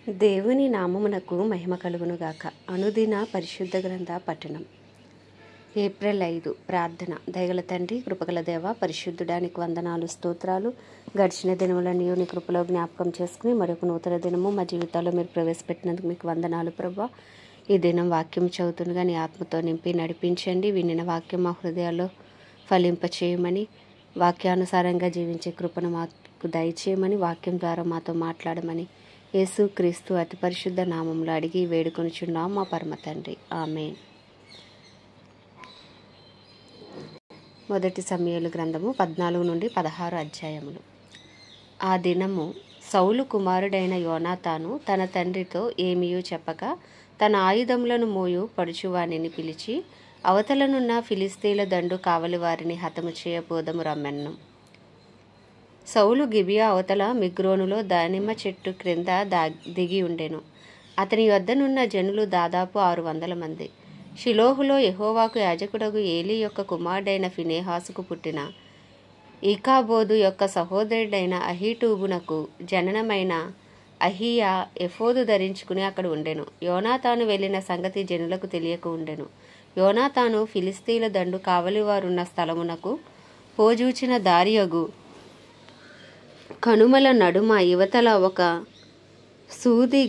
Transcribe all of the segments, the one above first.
దేవుని నామమునకు మహిమ కలుగునుగాక. అనుదిన పరిశుద్ధ గ్రంథ పఠనం. ఏప్రిల్ 5 ప్రార్థన. దయగల తండ్రి, కృపగల దేవ, పరిశుద్ధుడానికి వందనాలు, స్తోత్రాలు. గడిచిన దినములన్నీ నీ కృపలో జ్ఞాపకం చేసుకుని మరొక నూతన దినము మా జీవితాల్లో మీరు ప్రవేశపెట్టినందుకు మీకు వందనాలు ప్రభా. ఈ దినం వాక్యం చదువుతుండగా నీ ఆత్మతో నింపి నడిపించండి. వినిన వాక్యం మా హృదయాల్లో ఫలింపచేయమని, వాక్యానుసారంగా జీవించే కృపను మాకు దయచేయమని, వాక్యం ద్వారా మాతో మాట్లాడమని యేసు క్రీస్తు అతి పరిశుద్ధ నామంలో అడిగి వేడుకొనుచున్నాం మా పరమ తండ్రి. ఆమేన్. మొదటి సమూయేలు గ్రంథము 14 నుండి 16 అధ్యాయములు. ఆ దినము సౌలు కుమారుడైన యోనాతాను తన తండ్రితో ఏమీయూ చెప్పక తన ఆయుధములను మోయు పడుచువానిని పిలిచి, అవతలనున్న ఫిలిస్తీన్ల దండు కావలి వారిని హతము చేయబోదము రమ్మెను. సౌలు గిబియా అవతల మిగ్రోనులో దానిమ్మ చెట్టు క్రింద దిగి ఉండెను. అతని వద్దనున్న జనులు దాదాపు 600 మంది. షిలోహులో యెహోవాకు యాజకుడగు ఏలీ యొక్క కుమారుడైన ఫినెహాసుకు పుట్టిన ఈకాబోదు యొక్క సహోదరుడైన అహీటూబునకు జననమైన అహీయా ఎఫోదు ధరించుకుని అక్కడ ఉండెను. యోనాతాను వెళ్ళిన సంగతి జనులకు తెలియక ఉండెను. యోనాతాను ఫిలిస్తీన్ల దండు కావలివారున్న స్థలమునకు పోజూచిన దారియగు కనుమల నడుమ అవతల ఒక సూది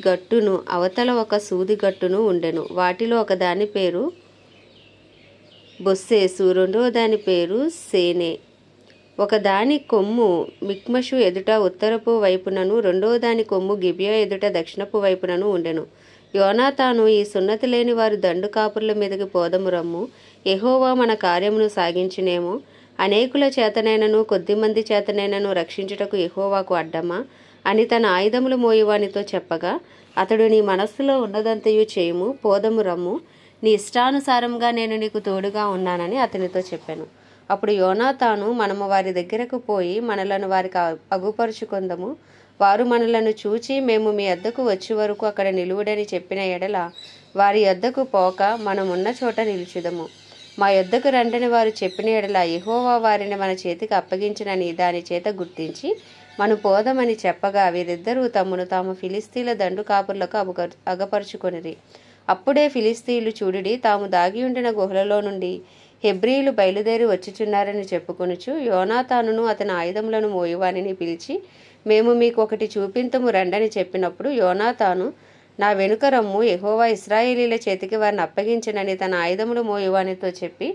గట్టును ఉండెను. వాటిలో ఒకదాని పేరు బొస్సేసు, రెండవ దాని పేరు సేనే. ఒకదాని కొమ్ము మిక్మషు ఎదుట ఉత్తరపు వైపునను, రెండవ దాని కొమ్ము గిబియా ఎదుట దక్షిణపు వైపునను ఉండెను. యోనాతాను, ఈ సున్నతి లేని వారు దండు కాపుర్ల మీదకి పోదము రమ్ము, యెహోవా మన కార్యమును సాగించునేమో, అనేకుల చేతనైనను కొద్దిమంది చేతనైనను రక్షించుటకు యెహోవాకు అడ్డమా అని తన ఆయుధములు మోయువానితో చెప్పగా, అతడు, నీ మనస్సులో ఉన్నదంతయు చేయుము, పోదము రమ్ము, నీ ఇష్టానుసారంగా నేను నీకు తోడుగా ఉన్నానని అతనితో చెప్పాను. అప్పుడు యోనాతాను, మనము వారి దగ్గరకు పోయి మనలను వారికి అగుపరుచుకొందము, వారు మనలను చూచి మేము మీ వద్దకు వచ్చే వరకు అక్కడ నిలువుడని చెప్పిన ఎడల వారి వద్దకు పోక మనమున్న చోట నిలుచుదము. మా యొద్దకు రండని వారు చెప్పిన ఎడల యెహోవా వారిని మన చేతికి అప్పగించినని దాని చేత గుర్తించి మనం పోదమని చెప్పగా, వీరిద్దరూ తమను తాము ఫిలిస్తీన్ల దండు కాపుర్లకు అగపరుచుకొనిరి. అప్పుడే ఫిలిస్తీన్లు చూడుడి, తాము దాగి ఉండిన గుహలలో నుండి హెబ్రీయులు బయలుదేరి వచ్చుచున్నారని చెప్పుకొనుచు యోనాతానును అతని ఆయుధములను మోయువానిని పిలిచి, మేము మీకు ఒకటి చూపింతము రండని చెప్పినప్పుడు, యోనాతాను, నా వెనుక రమ్ము, యెహోవా ఇశ్రాయేలీల చేతికి వారిని అప్పగించనని తన ఆయుధములు మోయువానితో చెప్పి,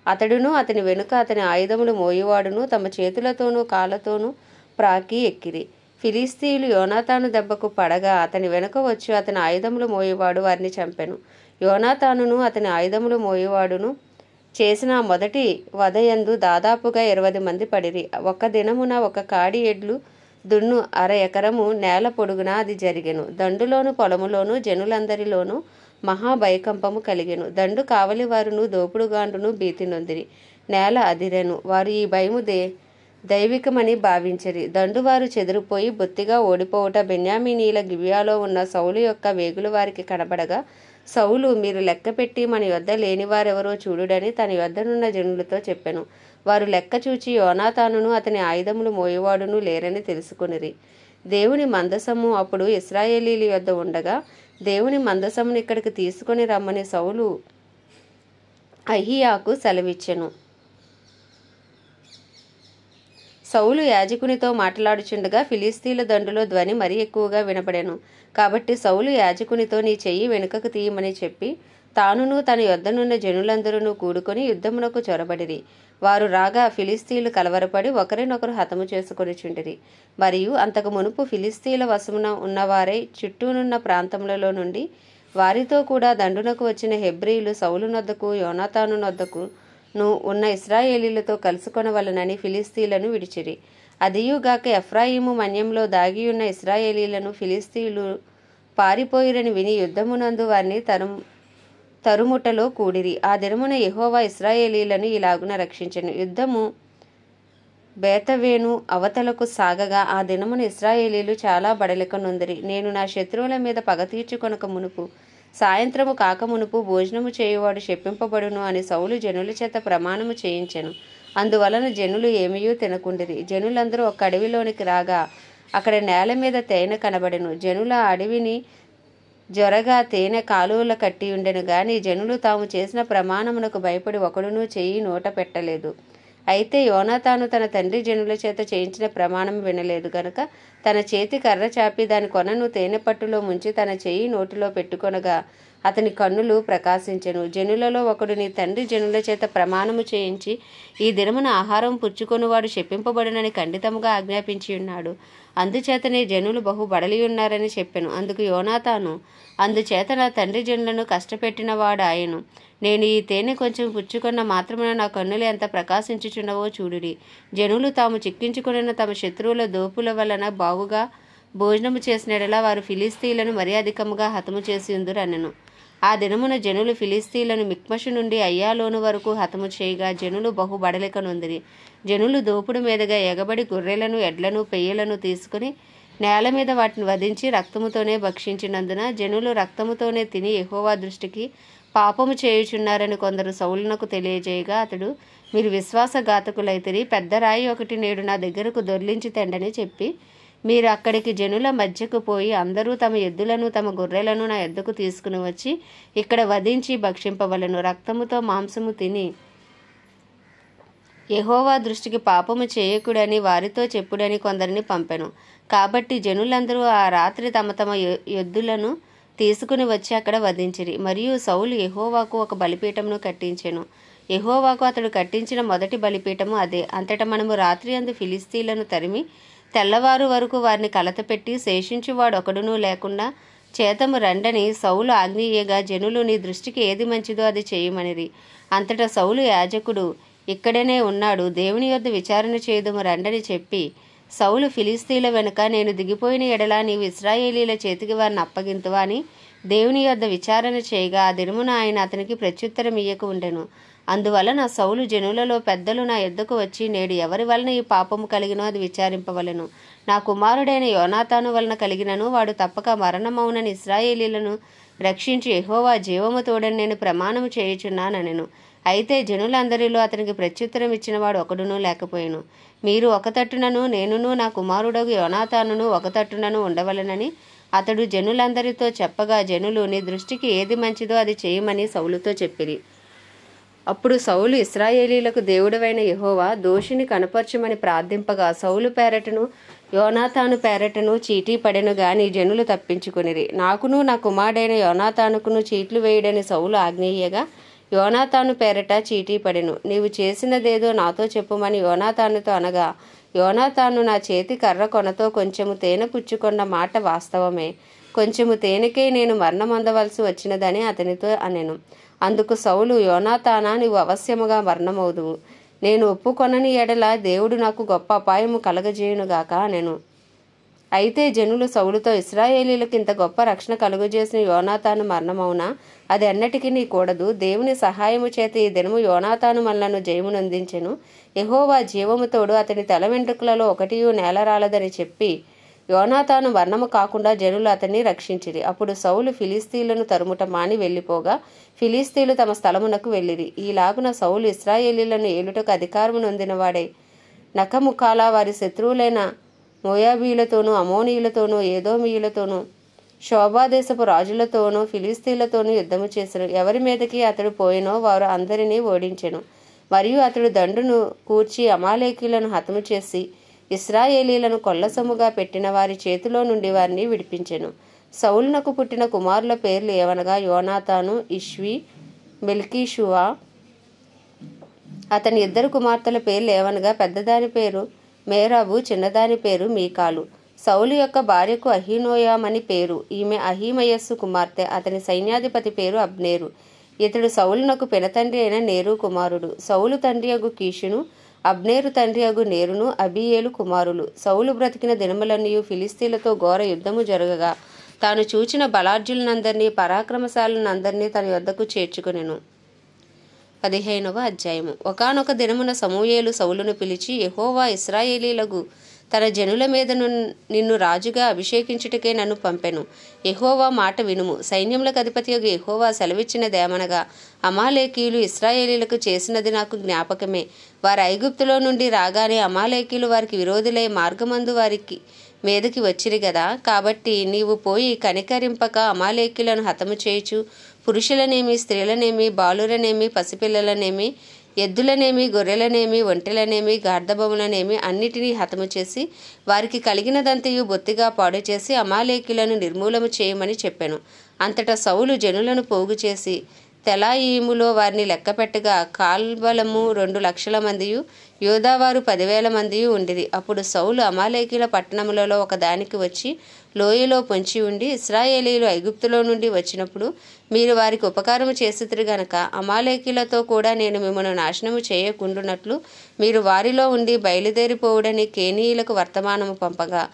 అతడును అతని వెనుక అతని ఆయుధములు మోయువాడును తమ చేతులతోనూ కాళ్ళతోనూ ప్రాకి ఎక్కిరి. ఫిలిస్తీయులు యోనాతాను దెబ్బకు పడగా అతని వెనుక వచ్చి అతని ఆయుధములు మోయువాడు వారిని చంపెను. యోనాతానును అతని ఆయుధములు మోయువాడును చేసిన మొదటి వధయందు దాదాపుగా 20 మంది పడిరి. ఒక దినమున ఒక కాడి ఎడ్లు దున్ను 1/2 ఎకరము నేల పొడుగున అది జరిగెను. దండులోను పొలములోను జనులందరిలోనూ మహాభయకంపము కలిగెను. దండు కావలి వారును దోపుడుగాండును భీతి నొందిరి. నేల అదిరెను. వారు ఈ భయము దైవికమని భావించిరి. దండువారు చెదిరిపోయి బొత్తిగా ఓడిపోవుట బెన్యామీనీల గిబియాలో ఉన్న సౌలు యొక్క వేగులు వారికి కనబడగా, సౌలు, మీరు లెక్కపెట్టి మన యొద్ద లేనివారెవరో చూడుడని తన యొద్దనున్న జనులతో చెప్పెను. వారు లెక్క చూచి యోనాతానును అతని ఆయుధములు మోయువాడును లేరని తెలుసుకొనిరి. దేవుని మందసము అప్పుడు ఇశ్రాయేలీల యొద్ద ఉండగా, దేవుని మందసమును ఇక్కడికి తీసుకొని రమ్మని సౌలు అహీయాకు సెలవిచ్చెను. సౌలు యాజకునితో మాట్లాడుచుండగా ఫిలిస్తీన్ల దండులో ధ్వని మరీ ఎక్కువగా వినపడెను. కాబట్టి సౌలు యాజకునితో, నీ చెయ్యి వెనుకకు తీయమని చెప్పి తానును తన యొద్దనున్న జనులందరూ కూడుకొని యుద్ధమునకు చొరబడిరి. వారు రాగా ఫిలిస్తీన్లు కలవరపడి ఒకరినొకరు హతము చేసుకొనిచుండిరి. మరియు అంతకు మునుపు ఫిలిస్తీన్ల వశమున ఉన్నవారై చుట్టూనున్న ప్రాంతములలో నుండి వారితో కూడా దండునకు వచ్చిన హెబ్రీయులు సౌలు నొద్దకు యోనాతాను నొద్దకు ఉన్న ఇశ్రాయేలీలతో కలుసుకొనవలనని ఫిలిస్తీన్లను విడిచిరి. అదియుగాక ఎఫ్రాయిము మన్యంలో దాగియున్న ఇశ్రాయేలీలను ఫిలిస్తీన్లు పారిపోయిరని విని యుద్ధమునందు వారిని తరుముటలో కూడిరి. ఆ దినమున యెహోవా ఇశ్రాయేలీలను ఇలాగున రక్షించెను. యుద్ధము బేతవేను అవతలకు సాగగా ఆ దినమున ఇశ్రాయేలీలు చాలా బడలిక నొందిరి. నేను నా శత్రువుల మీద పగ తీర్చుకొనక మునుపు, సాయంత్రము కాకమునుపు భోజనము చేయువాడు శపింపబడును అని సౌలు జనుల చేత ప్రమాణము చేయించెను. అందువలన జనులు ఏమీయూ తినకుండిరి. జనులందరూ ఒక అడవిలోనికి రాగా అక్కడ నేల మీద తేనె కనబడెను. జనుల అడవిని జొరగా తేనె కాలువల కట్టి ఉండెను గాని జనులు తాము చేసిన ప్రమాణమునకు భయపడి ఒకడునూ చెయ్యి నోట పెట్టలేదు. అయితే యోనాతాను తన తండ్రి జనుల చేత చేయించిన ప్రమాణం వినలేదు గనుక తన చేతి కర్ర చాపి దాని కొనను తేనె పట్టులో ముంచి తన చెయ్యి నోటిలో పెట్టుకొనగా అతని కన్నులు ప్రకాశించెను. జనులలో ఒకడు, నీ తండ్రి జనుల చేత ప్రమాణము చేయించి ఈ దినమున ఆహారం పుచ్చుకొనువాడు శపింపబడునని ఖండితముగా ఆజ్ఞాపించి ఉన్నాడు. అందుచేతనే జనులు బహు బడలియున్నారని చెప్పెను. అందుకు యోనాతాను, అందుచేత నా తండ్రి జనులను కష్టపెట్టిన వాడు ఆయను. నేను ఈ తేనె కొంచెం పుచ్చుకున్న మాత్రమున నా కన్నులు ఎంత ప్రకాశించుచున్నవో చూడుడి. జనులు తాము చిక్కించుకున్న తమ శత్రువుల దోపుల వలన బాగుగా భోజనము చేసినడలా వారు ఫిలిస్తీయులను మరీ అధికముగా హతము చేసి ఉందురు అనెను. ఆ దినమున జనులు ఫిలిస్తీయులను మిక్మషు నుండి అయ్యాలోను వరకు హతము చేయగా జనులు బహు బడలికనుందిరి. జనులు దోపుడు మీదుగా ఎగబడి గొర్రెలను ఎడ్లను పెయ్యలను తీసుకుని నేల మీద వాటిని వధించి రక్తముతోనే భక్షించినందున జనులు రక్తముతోనే తిని యెహోవా దృష్టికి పాపము చేయుచున్నారని కొందరు సౌలునకు తెలియజేయగా అతడు, మీరు విశ్వాసఘాతకులైతిరి. పెద్ద రాయి ఒకటి నేడు నా దగ్గరకు దొర్లించి తెండని చెప్పి మీరు అక్కడికి జనుల మధ్యకు పోయి అందరూ తమ ఎద్దులను తమ గొర్రెలను నా ఎద్దకు తీసుకుని వచ్చి ఇక్కడ వధించి భక్షింపవలను. రక్తముతో మాంసము తిని యెహోవా దృష్టికి పాపము చేయకుడని వారితో చెప్పుడని కొందరిని పంపెను. కాబట్టి జనులందరూ ఆ రాత్రి తమ తమ ఎద్దులను తీసుకుని వచ్చి అక్కడ వధించిరి. మరియు సౌలు యెహోవాకు ఒక బలిపీఠమును కట్టించెను. యెహోవాకు అతడు కట్టించిన మొదటి బలిపీఠము అదే. అంతటా మనము రాత్రి అందు ఫిలిస్తీయులను తరిమి తెల్లవారు వరకు వారిని కలతపెట్టి శేషించువాడు ఒకడునూ లేకుండా చేతము రండని సౌలు ఆజ్ఞేయగా జనులు, నీ దృష్టికి ఏది మంచిదో అది చేయమనిరి. అంతటా సౌలు యాజకుడు ఇక్కడనే ఉన్నాడు, దేవుని యొద్ద విచారణ చేయుదుము రండని చెప్పి సౌలు ఫిలిస్తీయుల వెనుక నేను దిగిపోయిన ఎడల నీవు ఇశ్రాయేలీల చేతికి వారిని అప్పగింతువా అని దేవుని యొద్ద విచారణ చేయగా ఆ దినమున ఆయన అతనికి ప్రత్యుత్తరం ఇయ్యక ఉండెను. అందువలన సౌలు జనులలో పెద్దలు నా యొద్దకు వచ్చి, నేడు ఎవరి వలన ఈ పాపము కలిగినో అది విచారింపవలెను. నా కుమారుడైన యోనాతాను వలన కలిగినను వాడు తప్పక మరణమౌనని ఇశ్రాయేలీలను రక్షించి యెహోవా జీవము తోడని నేను ప్రమాణము చేయుచున్నానెను. అయితే జనులందరిలో అతనికి ప్రత్యుత్తరం ఇచ్చిన వాడు ఒకడునూ లేకపోయెను. మీరు ఒక తట్టునను నేనును నా కుమారుడగు యోనాతానును ఒక తట్టునను ఉండవలెనని అతడు జనులందరితో చెప్పగా జనులు, నీ దృష్టికి ఏది మంచిదో అది చేయమని సౌలుతో చెప్పిరి. అప్పుడు సౌలు ఇశ్రాయేలీలకు దేవుడవైన యెహోవా దోషిని కనపరచమని ప్రార్థింపగా సౌలు పేరటను యోనాతాను పేరటను చీటీ పడెను గాని జనులు తప్పించుకొనిరి. నాకును నా కుమారుడైన యోనాతానుకును చీట్లు వేయుడని సౌలు ఆజ్ఞేయగా యోనాతాను పేరట చీటీ పడెను. నీవు చేసినదేదో నాతో చెప్పుమని యోనాతానుతో అనగా యోనాతాను, నా చేతి కర్ర కొనతో కొంచెము తేనె పుచ్చుకొన్న మాట వాస్తవమే. కొంచెము తేనెకే నేను మరణమొందవలసి వచ్చినదని అతనితో అనెను. అందుకు సౌలు, యోనాతానా, నీవు అవశ్యముగా మరణమవుదువు. నేను ఒప్పుకొనని ఎడల దేవుడు నాకు గొప్ప అపాయము కలగజేయునుగాక అనెను. అయితే జనులు సౌలుతో, ఇశ్రాయేలీలకు ఇంత గొప్ప రక్షణ కలుగజేసిన యోనాతాను మరణమవునా? అది ఎన్నటికీ కూడదు. దేవుని సహాయము చేత ఈ దినము యోనాతాను మనలను జయమునందించెను. యెహోవా జీవము తోడు అతని తల వెంట్రుకలలో ఒకటియు నేలరాలదని చెప్పి యోనాతాను మరణము కాకుండా జనులు అతన్ని రక్షించిరి. అప్పుడు సౌలు ఫిలిస్తీయులను తరుముట మాని వెళ్ళిపోగా ఫిలిస్తీయులు తమ స్థలమునకు వెళ్ళిరి. ఈలాగున సౌలు ఇశ్రాయేలీలను ఏలుటకు అధికారము నొందినవాడై నఖముఖాల వారి శత్రువులైన మోయాబీయులతోనూ అమోనీయులతోనూ ఏదోమీయులతోనూ శోభాదేశపు రాజులతోనూ ఫిలిస్తీయులతోనూ యుద్ధము చేసెను. ఎవరి మీదకి అతడు పోయినో వారు అందరినీ ఓడించెను. మరియు అతడు దండును కూర్చి అమాలేకీయులను హతము చేసి ఇశ్రాయేలీలను కొల్లసొమ్ముగా పెట్టిన వారి చేతిలో నుండి వారిని విడిపించెను. సౌలునకు పుట్టిన కుమారుల పేర్లు ఏవనగా యోనాతాను, ఇష్వి, మెల్కీషువా. అతని ఇద్దరు కుమార్తెల పేర్లు ఏవనగా పెద్దదాని పేరు మేరాబు, చిన్నదాని పేరు మీకాలు. సౌలు యొక్క భార్యకు అహీనోయామని పేరు. ఈమె అహీమయస్సు కుమార్తె. అతని సైన్యాధిపతి పేరు అబ్నేరు. ఇతడు సౌలునకు పెనతండ్రి అయిన నేరు కుమారుడు. సౌలు తండ్రి అగు కీషును, అబ్నేరు తండ్రి అగు నేరును అబీయేలు కుమారులు. సౌలు బ్రతికిన దినములన్నీ ఫిలిస్తీన్లతో ఘోర యుద్ధము జరగగా తాను చూచిన బలార్జులనందరినీ పరాక్రమశాలనందరినీ తన యొద్దకు చేర్చుకొనెను. 15వ అధ్యాయము. ఒకానొక దినమున సమూయేలు సౌలును పిలిచి, యెహోవా ఇశ్రాయేలీలకు తన జనుల మీద నిన్ను రాజుగా అభిషేకించుటకే నన్ను పంపెను. యెహోవా మాట వినుము. సైన్యములకు అధిపతియగు యెహోవా సెలవిచ్చినదేమనగా, అమాలేకీయులు ఇశ్రాయేలీలకు చేసినది నాకు జ్ఞాపకమే. వారు ఐగుప్తులో నుండి రాగానే అమాలేకీయులు వారికి విరోధులై మార్గమందు వారికి మీదకి వచ్చిరి గదా, కాబట్టి నీవు పోయి కనికరింపక అమాలేకీయులను హతము చేయుచు పురుషులనేమి, స్త్రీలనేమి, బాలురనేమి, పసిపిల్లలనేమి, ఎద్దులనేమి, గొర్రెలనేమి, ఒంటెలనేమి, గార్ధబములనేమి అన్నిటినీ హతము చేసి వారికి కలిగినదంతయు బొత్తిగా పాడు చేసి అమాలేకీయులను నిర్మూలము చేయమని చెప్పెను. అంతటా సౌలు జనులను పోగు చేసి తెలాయీములో వారిని లెక్కపెట్టగా కాల్బలము 2,00,000 మందియు, యోధావారు 10,000 మందియు ఉండిరి. అప్పుడు సౌలు అమాలేకీయుల పట్టణములలో ఒక దానికి వచ్చి లోయలో పొంచి ఉండి, ఇశ్రాయేలీయులు ఐగుప్తులో నుండి వచ్చినప్పుడు మీరు వారికి ఉపకారము చేసితిరి గనక అమాలేకీయులతో కూడా నేను మిమ్మల్ని నాశనము చేయకుండునట్లు మీరు వారిలో ఉండి బయలుదేరిపోవుడని కేనీయులకు వర్తమానము పంపగా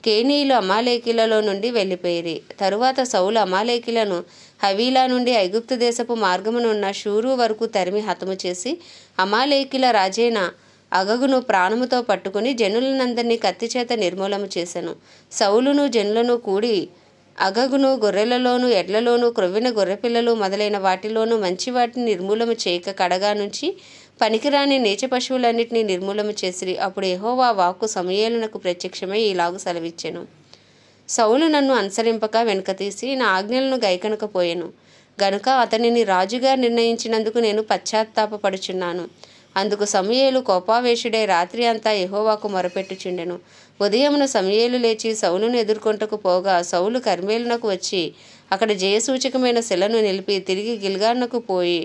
కేనీయులు అమాలేకీయులలో నుండి వెళ్ళిపోయిరి. తరువాత సౌలు అమాలేకీయులను హవీలా నుండి ఐగుప్తు దేశపు మార్గమునున్న షూరు వరకు తరిమి హతము చేసి అమాలేకీయుల రాజైన అగగును ప్రాణముతో పట్టుకుని జనులనందరినీ కత్తిచేత నిర్మూలము చేసెను. సౌలును జనులను కూడి అగగును గొర్రెలలోను, ఎడ్లలోను, క్రొవ్విన గొర్రెపిల్లలు మొదలైన వాటిలోనూ మంచి వాటిని నిర్మూలము చేయక కడగా నుంచి పనికిరాని నీచ పశువులన్నిటినీ నిర్మూలము చేసిరి. అప్పుడు యెహోవా వాక్కు సమూయేలునకు ప్రత్యక్షమై ఈలాగు సెలవిచ్చెను. సౌలు నన్ను అనుసరింపక వెనుకతీసి నా ఆజ్ఞలను గైకొనకపోయెను గనుక అతనిని రాజుగా నిర్ణయించినందుకు నేను పశ్చాత్తాపపడుచున్నాను. అందుకు సమూయేలు కోపావేశుడై రాత్రి అంతా యెహోవాకు మొరపెట్టుచుండెను. ఉదయమున సమూయేలు లేచి సౌలును ఎదుర్కొంటకు పోగా సౌలు కర్మేలునకు వచ్చి అక్కడ జయసూచకమైన శిలను నిలిపి తిరిగి గిల్గాలునకు పోయి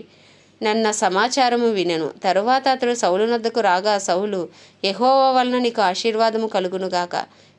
నన్న సమాచారము వినెను. తరువాత అతడు సౌలునొద్దకు రాగా సౌలు, యెహోవా వలన నీకు ఆశీర్వాదము కలుగునుగాక,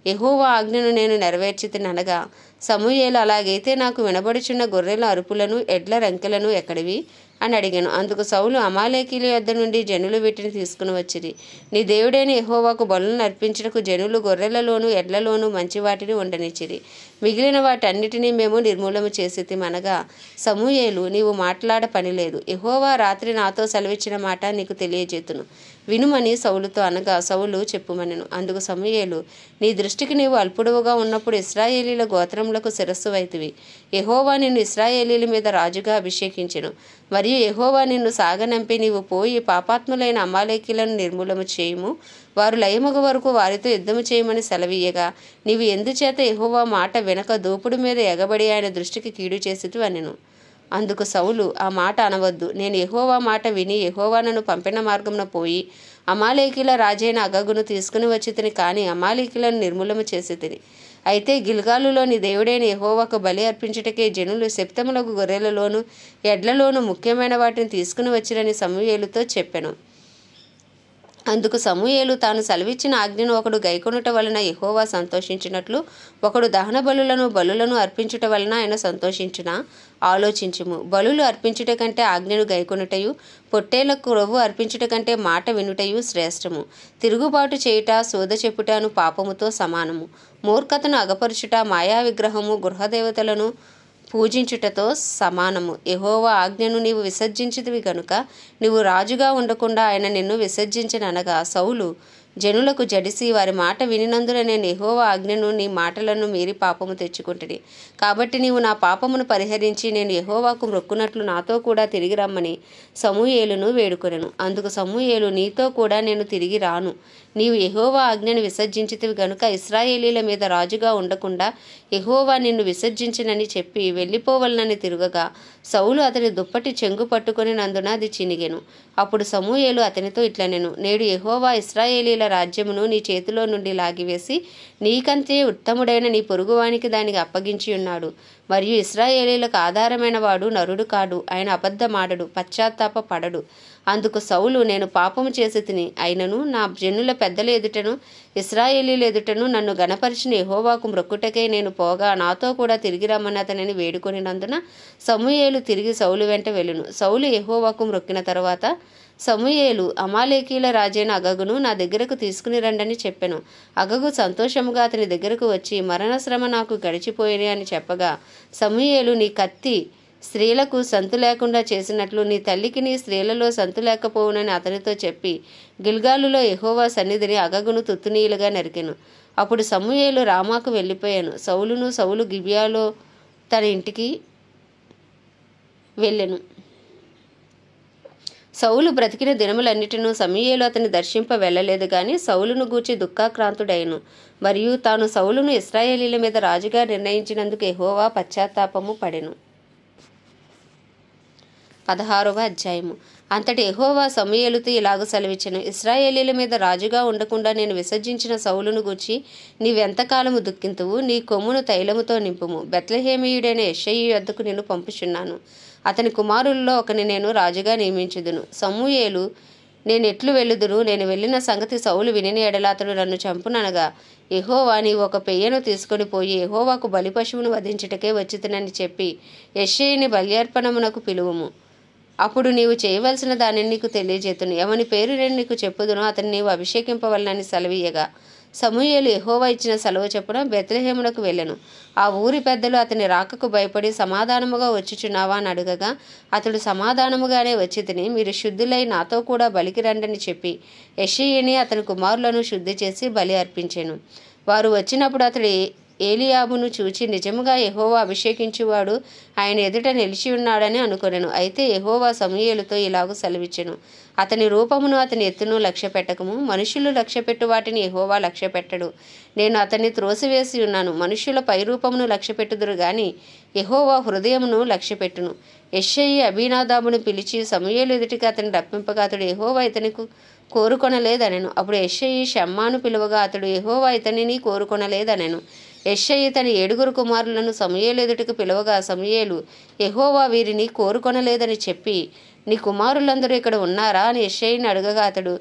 యెహోవా ఆజ్ఞను నేను నెరవేర్చితిననగా సమూయేలు, అలాగైతే నాకు వినబడుచున్న గొర్రెల అరుపులను, ఎడ్ల రంకెలను ఎక్కడివి అని అడిగాను. అందుకు సౌలు, అమాలేకీయుల యొద్ద నుండి జనులు వీటిని తీసుకుని వచ్చిరి. నీ దేవుడైన యెహోవాకు బలులను అర్పించుటకు జనులు గొర్రెలలోను ఎడ్లలోను మంచి వాటిని ఉండనిచ్చిరి. మిగిలిన వాటన్నిటినీ మేము నిర్మూలము చేసితిమనగా సమూయేలు, నీవు మాట్లాడ పని లేదు, యెహోవా రాత్రి నాతో సెలవిచ్చిన మాట నీకు తెలియజేతును, వినుమని సౌలుతో అనగా సౌలు చెప్పుమనెను. అందుకు సమూయేలు, నీ దృష్టికి నీవు అల్పుడవుగా ఉన్నప్పుడు ఇశ్రాయేలీల గోత్రములకు శిరస్సు వైతివి. యెహోవా నిన్ను ఇశ్రాయేలీల మీద రాజుగా అభిషేకించెను. మరియు యెహోవా నిన్ను సాగనంపి నీవు పోయి పాపాత్ములైన అమాలేకీయులను నిర్మూలము చేయుము, వారు లయమగు వరకు వారితో యుద్ధము చేయమని సెలవీయగా నీవు ఎందుచేత యెహోవా మాట వెనక దూపుడు మీద ఎగబడి ఆయన దృష్టికి కీడు చేసితివి అనెను. అందుకు సౌలు, ఆ మాట అనవద్దు, నేను యెహోవా మాట విని యెహోవా నన్ను పంపిన మార్గమున పోయి అమాలేకీయుల రాజైన అగగును తీసుకుని వచ్చి తిని, కానీ అమాలేకీయులను నిర్మూలము చేసి తిని. అయితే గిల్గాలులో నీ దేవుడైన యెహోవాకు బలి అర్పించుటకే జనులు శబ్దములకు గొర్రెలలోను ఎడ్లలోను ముఖ్యమైన వాటిని తీసుకుని వచ్చిరని సమూయేలుతో చెప్పెను. అందుకు సమూయేలు తాను సెలవిచ్చిన ఆజ్ఞను ఒకడు గైకొనుట వలన యెహోవా సంతోషించినట్లు ఒకడు దహన బలులను అర్పించుట వలన ఆయన సంతోషించునా ఆలోచించుము. బలులు అర్పించుట కంటే ఆజ్ఞను గైకొనుటయు, పొట్టేళ్ల క్రొవ్వు అర్పించుట కంటే మాట వినుటయు శ్రేష్టము. తిరుగుబాటు చేయుట, సోద చెప్పుటను పాపముతో సమానము. మూర్ఖతను అగపరుచుట, మాయా విగ్రహము, గృహదేవతలను పూజించుటతో సమానము. యెహోవా ఆజ్ఞను నీవు విసర్జించితివి గనుక నీవు రాజుగా ఉండకుండా ఆయన నిన్ను విసర్జించననగా సౌలు జనులకు జడిసి వారి మాట వినినందున నేను యెహోవా ఆజ్ఞను నీ మాటలను మీరి పాపము తెచ్చుకుంటుని. కాబట్టి నీవు నా పాపమును పరిహరించి నేను యెహోవాకు మొక్కునట్లు నాతో కూడా తిరిగి రమ్మని సమూయేలును వేడుకొనెను. అందుకు సమూయేలు, నీతో కూడా నేను తిరిగి రాను, నీవు యెహోవా ఆజ్ఞను విసర్జించితివి గనుక ఇశ్రాయేలీల మీద రాజుగా ఉండకుండా యెహోవా నిన్ను విసర్జించినని చెప్పి వెళ్ళిపోవలనని తిరుగగా సౌలు అతని దుప్పటి చెంగు పట్టుకొని నందున అది చినిగెను. అప్పుడు సమూయేలు అతనితో ఇట్లనెను, నేడు యెహోవా ఇశ్రాయేలీల రాజ్యమును నీ చేతిలో నుండి లాగివేసి నీకంతే ఉత్తముడైన నీ పొరుగువానికి దానికి అప్పగించి ఉన్నాడు. మరియు ఇశ్రాయేలీలకు ఆధారమైన వాడు నరుడు కాడు, ఆయన అబద్ధమాడడు, పశ్చాత్తాప పడడు. అందుకు సౌలు, నేను పాపము చేసి తిని అయినను నా జనుల పెద్దల ఎదుటను ఇశ్రాయేలీల ఎదుటను నన్ను గణపరిచిన యెహోవాకు మ్రొక్కుటకై నేను పోగా నాతో కూడా తిరిగి రమ్మని అతనిని వేడుకొనినందున సమూయేలు తిరిగి సౌలు వెంట వెళ్ళును. సౌలు యెహోవాకు మ్రొక్కిన తరువాత సమూయేలు అమాలేకీయుల రాజైన అగగును నా దగ్గరకు తీసుకుని రండని చెప్పెను. అగగు సంతోషముగా అతని దగ్గరకు వచ్చి, మరణశ్రమ నాకు గడిచిపోయిన అని చెప్పగా సమూయేలు, నీ కత్తి స్త్రీలకు సంతు లేకుండా చేసినట్లు నీ తల్లికి నీ స్త్రీలలో సంతు లేకపోవునని అతనితో చెప్పి గిల్గాలులో యెహోవా సన్నిధిని అగగును తుత్తునీయులుగా నరికెను. అప్పుడు సమూయేలు రామాకు వెళ్ళిపోయాను. సౌలు గిబియాలో తన ఇంటికి వెళ్ళెను. సౌలు బ్రతికిన దినములన్నిటినూ సమూయేలు అతన్ని దర్శింప వెళ్ళలేదు గాని సౌలును గూర్చి దుఃఖాక్రాంతుడైను. మరియు తాను సౌలును ఇశ్రాయేలీల మీద రాజుగా నిర్ణయించినందుకు యెహోవా పశ్చాత్తాపము పడెను. 16వ అధ్యాయము. అంతటి యెహోవా సమూయేలుతో ఇలాగ సెలవిచ్చెను. ఇశ్రాయేలీల మీద రాజుగా ఉండకుండా నేను విసర్జించిన సౌలును గూర్చి నీవెంతకాలము దుఃఖింతువు? నీ కొమ్మును తైలముతో నింపుము. బెత్లెహేమీయుడైన యెష్షయి యొద్దకు నేను పంపుచున్నాను. అతని కుమారుల్లో ఒకని నేను రాజుగా నియమించుదును. సమూయేలు, నేనెట్లు వెళ్ళుదును? నేను వెళ్ళిన సంగతి సౌలు వినిన ఎడల అతడు నన్ను చంపుననగా, యెహోవా నీవు ఒక పెయ్యను తీసుకొని పోయి యెహోవాకు బలి పశువును వధించుటకే వచ్చితినని చెప్పి యెష్షయిని బల్యర్పణమునకు పిలువుము. అప్పుడు నీవు చేయవలసిన దానిని నీకు తెలియజేతును. ఎవని పేరు నేను నీకు చెప్పుదునో అతన్ని నీవు అభిషేకింపవలనని సెలవీయగా సమూయేలు యెహోవా ఇచ్చిన సెలవు చొప్పున బెత్లెహేమునకు వెళ్ళెను. ఆ ఊరి పెద్దలు అతని రాకకు భయపడి సమాధానముగా వచ్చుచున్నావా అని అడుగగా అతడు సమాధానముగానే వచ్చి తిని మీరు శుద్ధులై నాతో కూడా బలికి రండని చెప్పి యెష్షయిని అతని కుమారులను శుద్ధి చేసి బలి అర్పించెను. వారు వచ్చినప్పుడు అతడు ఏలీయాబును చూచి నిజముగా యెహోవా అభిషేకించువాడు ఆయన ఎదుట నిలిచి ఉన్నాడని అనుకొనెను. అయితే యెహోవా సమూయేలుతో ఇలాగూ సెలవిచ్చెను. అతని రూపమును అతని ఎత్తును లక్ష్యపెట్టకము. మనుషులు లక్ష్యపెట్టు వాటిని యెహోవా లక్ష్యపెట్టడు. నేను అతన్ని త్రోసివేసి ఉన్నాను. మనుష్యుల పైరూపమును లక్ష్యపెట్టుదురు గాని యెహోవా హృదయమును లక్ష్యపెట్టును. యెష్షయి అబీనాదాబును పిలిచి సమూయేలు ఎదుటికి అతని రప్పింపగా అతడు యెహోవా ఇతనికి కోరుకొనలేదనెను. అప్పుడు యెష్షయి షమ్మాను పిలువగా అతడు యెహోవా ఇతనిని కోరుకొనలేదనెను. యెష్షయి తన 7 కుమారులను సమూయేలు ఎదుటికి పిలువగా సమూయేలు యెహోవా వీరిని కోరుకొనలేదని చెప్పి నీ కుమారులందరూ ఇక్కడ ఉన్నారా అని యెష్షయిని అడగగా అతడు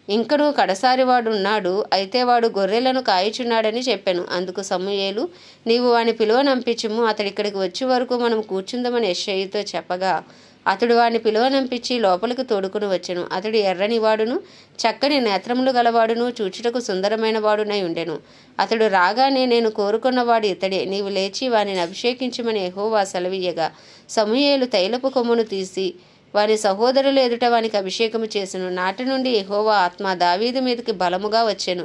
ఇంకనూ కడసారివాడు ఉన్నాడు, అయితే వాడు గొర్రెలను కాయుచున్నాడని చెప్పాను. అందుకు సమూయేలు నీవు వాని పిలువనంపించుము, అతడు ఇక్కడికి వచ్చే వరకు మనం కూర్చుందామని యెష్షయితో చెప్పగా అతడు వాడిని పిలువనంపించి లోపలికి తోడుకుని వచ్చెను. అతడు ఎర్రని వాడును చక్కని నేత్రములు గలవాడును చూచుటకు సుందరమైన వాడునై ఉండెను. అతడు రాగానే నేను కోరుకున్నవాడు ఇతడే, నీవు లేచి వానిని అభిషేకించుమని యెహోవా సెలవీయగా సమూయేలు తైలపు కొమ్మును తీసి వాని సహోదరుల ఎదుట వానికి అభిషేకము చేసెను. నాటి నుండి యెహోవా ఆత్మ దావీదు మీదకి బలముగా వచ్చెను.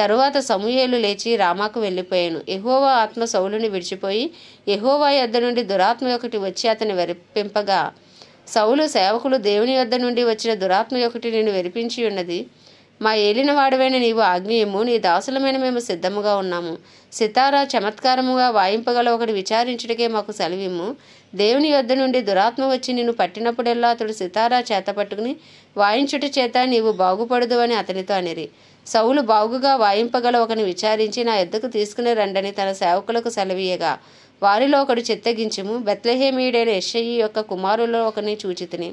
తరువాత సమూయేలు లేచి రామాకు వెళ్ళిపోయాను. యెహోవా ఆత్మ సౌలుని విడిచిపోయి యెహోవా యొద్ద నుండి దురాత్మ ఒకటి వచ్చి అతని వెరిపింపగా సౌలు సేవకులు దేవుని యొద్ద నుండి వచ్చిన దురాత్మ ఒకటి నిన్ను వెరిపించి ఉన్నది. మా ఏలినవాడవైన నీవు ఆజ్ఞయము, నీ దాసులమైన మేము సిద్ధముగా ఉన్నాము. సితారా చమత్కారముగా వాయింపగల ఒకటి విచారించుటకే మాకు సెలవిమ్ము. దేవుని యొద్ద నుండి దురాత్మ వచ్చి నిన్ను పట్టినప్పుడెల్లా అతడు సితారా చేత పట్టుకుని వాయించుట చేత నీవు బాగుపడదు అని అతనితో అనిరి. సౌలు బాగుగా వాయింపగల ఒకని విచారించి నా యొద్దకు తీసుకుని రండని తన సేవకులకు సెలవీయగా వారిలో ఒకడు చిత్తగించుము. బెత్లెహేమీయుడైన యెష్షయి యొక్క కుమారుల్లో ఒకని చూచితిని.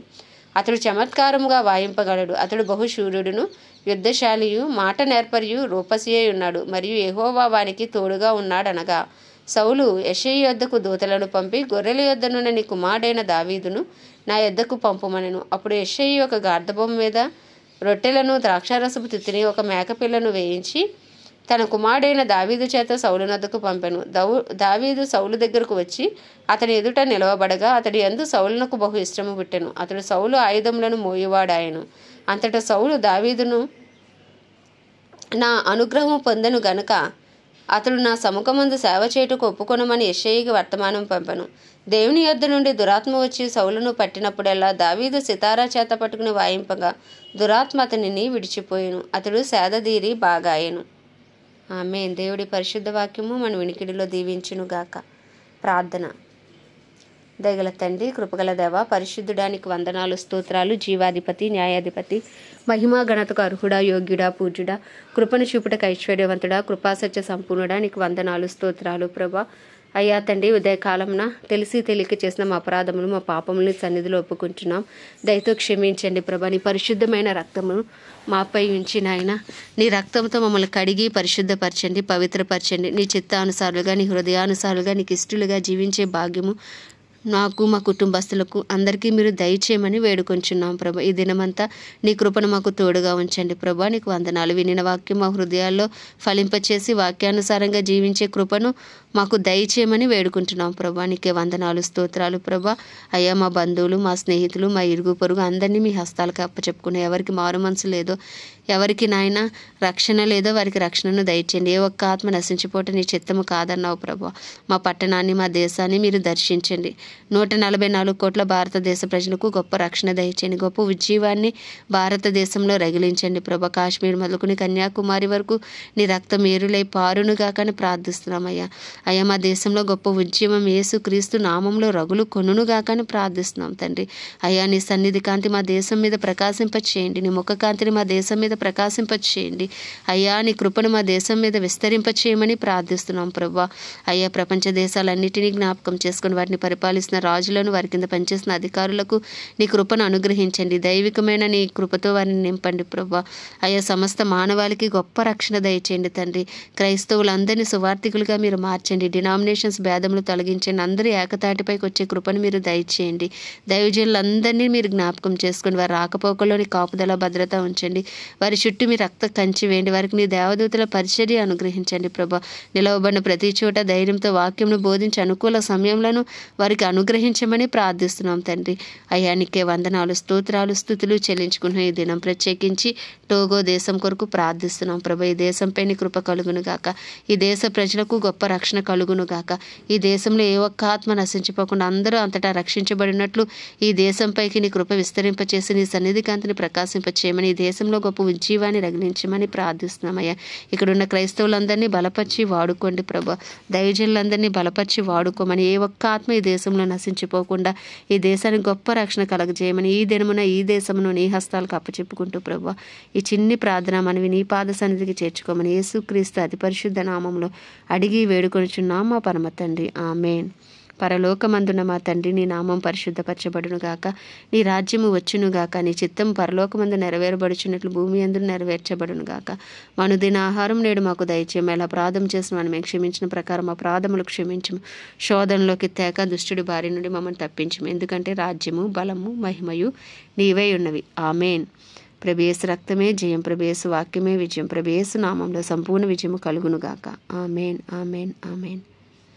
అతడు చమత్కారముగా వాయింపగలడు. అతడు బహుశూరుడును యుద్ధశాలియు మాట నేర్పరియు రూపసియై ఉన్నాడు. మరియు యెహోవా వానికి తోడుగా ఉన్నాడనగా సౌలు యెష్షయి యొద్దకు దూతలను పంపి గొర్రెల యొద్దనున్న నీ కుమారుడైన దావీదును నా యొద్దకు పంపుమనెను. అప్పుడు యెష్షయి ఒక గార్ధబొమ్మ మీద రొట్టెలను ద్రాక్షారసపు తిత్తిని ఒక మేకపిల్లను వేయించి తన కుమారుడైన దావీదు చేత సౌలు నద్దకు పంపెను. దావీదు సౌలు దగ్గరకు వచ్చి అతని ఎదుట నిలవబడగా అతడి యందు సౌలునకు బహు ఇష్టము పుట్టెను. అతడు సౌలు ఆయుధములను మోయువాడాయను. అంతటా సౌలు దావీదును నా అనుగ్రహము పొందెను గనుక అతడు నా సముఖమందు సేవ చేయుటకు ఒప్పుకొనమని యెష్షయికి వర్తమానం పంపెను. దేవుని యొద్ద నుండి దురాత్మ వచ్చి సౌలును పట్టినప్పుడల్లా దావీదు సితారా చేత పట్టుకుని వాయింపగా దురాత్మ అతనిని విడిచిపోయెను. అతడు సేదదీరి బాగాయెను. ఆమేన్. దేవుడి పరిశుద్ధ వాక్యము మన వినికిడిలో దీవించునుగాక. ప్రార్థన. దయగల తండ్రి, కృపగల దేవ, పరిశుద్ధుడానికి వందనాలు, స్తోత్రాలు. జీవాధిపతి, న్యాయాధిపతి, మహిమా ఘనతకు అర్హుడా, యోగ్యుడా, పూజ్యుడా, కృపను చూపుటకు ఐశ్వర్యవంతుడా, కృపాసత్య సంపూర్ణుడా, నీకు వందనాలు, స్తోత్రాలు ప్రభా. అయ్యా తండ్రి, ఉదయకాలంన తెలిసి తెలియక చేసిన మా అపరాధములు మా పాపములని సన్నిధిలో ఒప్పుకుంటున్నాం. దయతో క్షమించండి ప్రభా. నీ పరిశుద్ధమైన రక్తమును మాపై ఉంచి నాయన నీ రక్తంతో మమ్మల్ని కడిగి పరిశుద్ధపరచండి, పవిత్రపరచండి. నీ చిత్తానుసారులుగా నీ హృదయానుసారులుగా నీకు ఇష్టలుగా జీవించే భాగ్యము నాకు మా కుటుంబస్తులకు అందరికీ మీరు దయచేయమని వేడుకొంచున్నాం ప్రభా. ఈ దినమంతా నీ కృపను మాకు తోడుగా ఉంచండి ప్రభా. నీకు వందనాలు. వినిన వాక్యం మా హృదయాల్లో ఫలింపచేసి వాక్యానుసారంగా జీవించే కృపను మాకు దయచేయమని వేడుకుంటున్నాం ప్రభా. నీకే వందనాలు, స్తోత్రాలు ప్రభా. అయ్యా మా బంధువులు, మా స్నేహితులు, మా ఇరుగు పొరుగు అందరినీ మీ హస్తాలకు అప్పచెప్పుకునే ఎవరికి మారు మనసు లేదో ఎవరికి నాయన రక్షణ లేదో వారికి రక్షణను దయచేయండి. ఏ ఒక్క ఆత్మ నశించిపోవటం నీ చిత్తము కాదన్నావు ప్రభు. మా పట్టణాన్ని, మా దేశాన్ని మీరు దర్శించండి. 144 కోట్ల భారతదేశ ప్రజలకు గొప్ప రక్షణ దయచేయండి. గొప్ప ఉజ్జీవాన్ని భారతదేశంలో రగిలించండి ప్రభు. కాశ్మీర్ మొదలుకుని కన్యాకుమారి వరకు నీ రక్తం ఏరులై పారునుగా కానీ ప్రార్థిస్తున్నామయ్యా. అయ్యా, మా దేశంలో గొప్ప ఉద్యమం యేసు క్రీస్తు నామంలో రగులు కొనునుగా కానీ ప్రార్థిస్తున్నాం తండ్రి. అయ్యా, నీ సన్నిధి కాంతి మా దేశం మీద ప్రకాశింపచేయండి. నీ ముఖ కాంతిని మా దేశం మీద ప్రకాశింపచేయండి. అయ్యా, నీ కృపను మా దేశం మీద విస్తరింపచేయమని ప్రార్థిస్తున్నాం ప్రభా. అయ్యా, ప్రపంచ దేశాలన్నిటినీ జ్ఞాపకం చేసుకుని వాటిని పరిపాలిస్తున్న రాజులను, వారి కింద పనిచేసిన అధికారులకు నీ కృపను అనుగ్రహించండి. దైవికమైన నీ కృపతో వారిని నింపండి ప్రభా. అయ్యా, సమస్త మానవాళికి గొప్ప రక్షణ దయచేయండి తండ్రి. క్రైస్తవులందరినీ సువార్థికులుగా మీరు మార్చండి. డినామినేషన్స్ భేదములు తొలగించండి. అందరూ ఏకతాటిపైకి వచ్చే కృపను మీరు దయచేయండి. దైవజనులందరినీ మీరు జ్ఞాపకం చేసుకుని వారి రాకపోకల్లోని కాపుదల భద్రత ఉంచండి. వారి చుట్టూ మీ రక్త కంచి వేయండి. వారికి నీ దేవదూతల పరిచర్య అనుగ్రహించండి ప్రభా. నిలవబడిన ప్రతి చోట ధైర్యంతో వాక్యంను బోధించి అనుకూల సమయంలో వారికి అనుగ్రహించమని ప్రార్థిస్తున్నాం తండ్రి. అయ్యా, నీకే వందనాలు, స్తోత్రాలు, స్తుతులు చెల్లించుకున్న ఈ దినం ప్రత్యేకించి టోగో దేశం కొరకు ప్రార్థిస్తున్నాం ప్రభా. ఈ దేశంపై నీ కృప కలుగును గాక. ఈ దేశ ప్రజలకు గొప్ప రక్షణ కలుగును గాక. ఈ దేశంలో ఏ ఒక్క ఆత్మ నశించిపోకుండా అందరూ అంతటా రక్షించబడినట్లు ఈ దేశంపైకి నీ కృప విస్తరింపచేసి నీ సన్నిధి కాంతిని ప్రకాశింపచేయమని, ఈ దేశంలో గొప్ప ఉజ్జీవాన్ని రగిలించమని ప్రార్థిస్తున్నామయ్యా. ఇక్కడున్న క్రైస్తవులందరినీ బలపరిచి వాడుకోండి ప్రభా. దైవజనులందరినీ బలపరిచి వాడుకోమని, ఏ ఒక్క ఆత్మ ఈ దేశంలో నశించిపోకుండా ఈ దేశానికి గొప్ప రక్షణ కలగజేయమని, ఈ దినమున ఈ దేశమును నీ హస్తాలకు అప్పచెప్పుకుంటూ ప్రభా ఈ చిన్ని ప్రార్థన మనవి నీ పాద సన్నిధికి చేర్చుకోమని యేసుక్రీస్తు అతి పరిశుద్ధ నామంలో అడిగి వేడుకొనుచున్నాం మా పరమ తండ్రి. ఆమేన్. పరలోకమందున మా తండ్రి, నీ నామం పరిశుద్ధపరచబడునుగాక. నీ రాజ్యము వచ్చునుగాక. నీ చిత్తం పరలోకమందు నెరవేరబడుచున్నట్లు భూమి యందు నెరవేర్చబడునుగాక. మనుదిన ఆహారం నేడు మాకు దయచేయము. ఎలా అపరాధం చేసిన మనం మేము క్షమించిన ప్రకారం మా అపరాధములు క్షమించము. శోధనలోకి తేక దుష్టుడి బారి నుండి మమ్మల్ని తప్పించము. ఎందుకంటే రాజ్యము, బలము, మహిమయు నీవే ఉన్నవి. ఆమేన్. ప్రభు యేసు రక్తమే జయం, ప్రభు యేసు వాక్యమే విజయం, ప్రభు యేసు నామంలో సంపూర్ణ విజయము కలుగునుగాక. ఆమేన్, ఆమేన్, ఆమేన్.